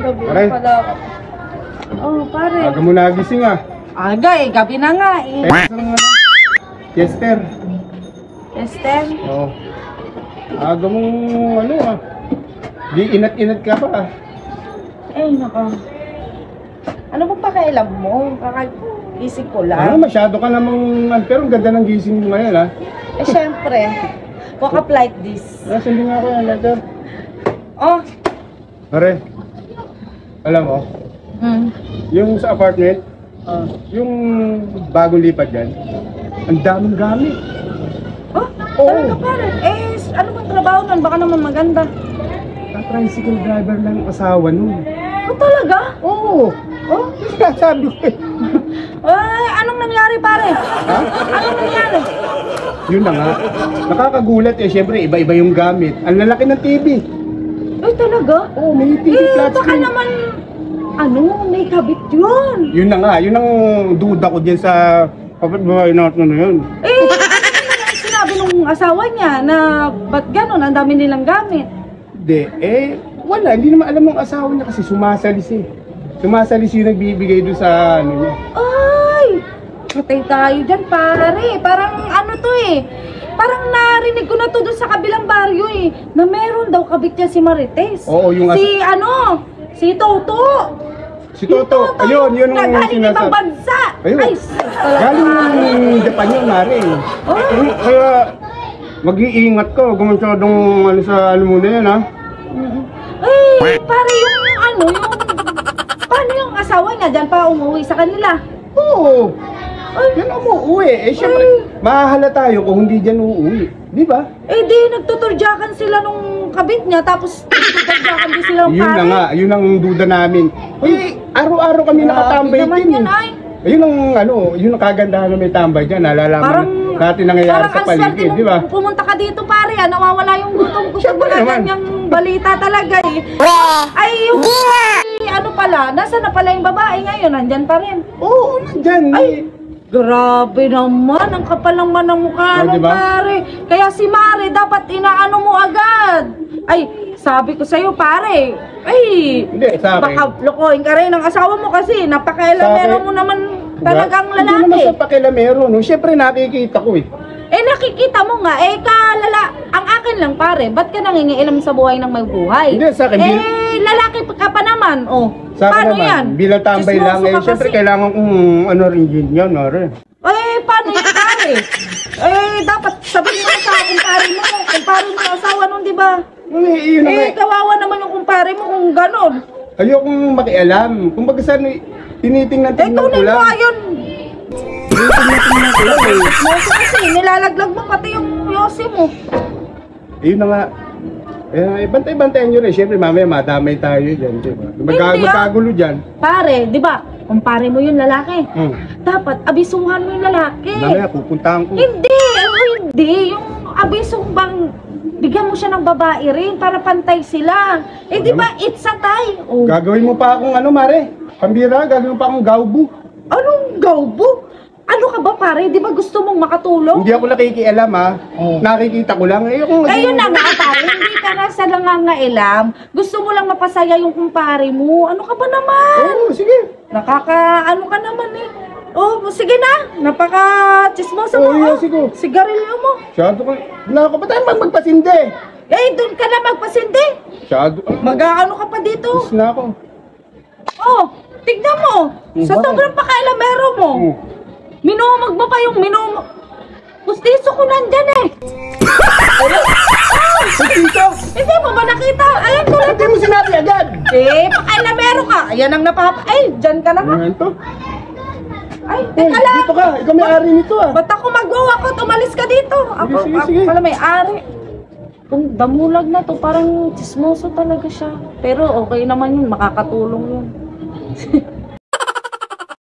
Gabi Pare. pala. Oh, pare. Aga mo nagising ah. Aga eh, gabi na nga eh. Chester. Esther? Oo. Aga mo ano ah. Di inat-inat ka pa ah. Nako. Ano bang pakialam mo? Kakagising ko Ano, lang. masyado ka namang, pero ang ganda ng gising mo ngayon ah. Syempre. Woke up like this. Sindi nga ako yan, letter. Oh. Pare, alam mo, yung sa apartment, yung bagong lipat dyan, ang daming gamit. Oh, Oo. talaga pare. Ano bang trabaho nun? Baka naman maganda. Tricycle driver lang ang asawa nun. Oh, talaga? Oo. Oh, sabi ko eh. Ay, anong nangyari pare? Ha? Anong nangyari? Yun na nga. Nakakagulat eh. Siyempre, iba-iba yung gamit. Ang lalaki ng TV. Ay, talaga? Oo, may TV flat Baka screen. naman, may kabit yun. Yun na nga. Yun ang duda ko dyan sa kapatbahay natin na yun. Ano naman sinabi nung asawa niya na ba't ganon, ang dami nilang gamit? Hindi. Wala. Hindi naman alam ng asawa niya kasi sumasalis eh. Sumasalis yung nagbibigay doon sa ano niya. Ay! Patay tayo dyan, pare. Parang ano to eh. Parang narinig ko na to doon sa kabilang baryo eh. Na meron daw kabit niya si Marites. Oo, yung Si Toto. Si Toto. Ayun, yun ang nagaling ibang bansa. Ayun. Ay, galing ng Japan yun, Mari. Oh. Kaya mag-iingat ka. Gumasyadong ano sa ano muna yan ha. Ay, pare paano yung asawa niya dyan pa umuwi sa kanila? Oo. Yan ang uuwi. Siyempre, mahahala tayo kung hindi dyan uuwi. Di ba? Di nagtuturjakan sila nung kabit niya, tapos nagtuturjakan din sila ng Yun pare. na nga, yun ang duda namin. Araw-araw kami nakatambay din. Ayun ang yun ang kagandahan na may tambay dyan. Nalalaman natin nangyayari sa paligid, di ba? Pumunta ka dito pare, nawawala yung gutom ko sa mga ganyang balita talaga eh. Ay, nasa na pala yung babae ngayon, nandyan pa rin. Oo, nandyan. Ay, grabe naman, ang kapal naman ng mukha nung diba? pare. Kaya si Mare, dapat inaano mo agad. Ay, sabi ko sa'yo pare, Hindi, sa akin. baka lokohin ka rin ng asawa mo kasi napakailamero mo naman talagang Hindi naman lalaki. sa pakilamero, no? Siyempre nakikita ko eh. Nakikita mo nga, ang akin lang pare, ba't ka nangingialam sa buhay ng may buhay? Hindi, sa akin, lalaki ka pa naman, Sa akin paano naman, yan? bilang tambay Chismoso lang eh. ka Siyempre kasi. kailangan kong rin yan, Mare. Paano yan pare? Dapat sabihin mo sa kumpare mo yung asawa nun, di ba? Yun na nga. Kawawa naman yung kumpare mo kung ganon. Ayokong makialam. Kung baga saan, tinitingnan ko Tunin lang. mo ayun. Tinitingnan ko lang eh. Yosi kasi, nilalaglag mo pati yung yosi mo. Ayun na nga. Bantay-bantayan nyo rin. Siyempre mamaya madamay tayo dyan. Diba? Magkagulo dyan. Pare, di ba? Kumpare mo yung lalaki. Dapat Abisuhan mo yung lalaki. mamaya pupuntahan ko. Hindi. Yung abisong bang bigyan mo siya ng babae rin para pantay sila. Di ba? It's a tie. Gagawin mo pa akong Mare. Pambira, gagawin pa akong gaubo. Anong gaubo? Ano ka ba pare? Di ba gusto mong makatulong? Hindi ako nakikialam ha. Nakikita ko lang. Ayun na nga pare, hindi ka na sa nangangailam. Gusto mo lang mapasaya yung kumpare mo. Ano ka ba naman? Oo, sige. Ano ka naman eh. Sige na. Napaka-chismosa mo. Sige. Sigarilyo mo. Masyado ka. Nako, ba't tayo magpasindi? Doon ka na magpasindi. Masyado ka. Mag-aano ka pa dito. Tapos na ako. Tignan mo. Sa Bakit? sobrang pakailamero mo. Minumag mo pa yung Pustiso ko nandyan eh. Pustiso? Hindi mo ba nakita? Ayan ko lang. Hindi mo sinabi agad. Pakailamero ka. Ayan ang dyan ka na nga. Ano to? Teka lang. Dito ka. Ikaw may ari nito ah. Ba't ako mag-walk? Umalis ka dito. Sige. Ako pala may ari. Kung damulag na to, parang chismoso talaga siya. Pero okay naman yun, makakatulong yun.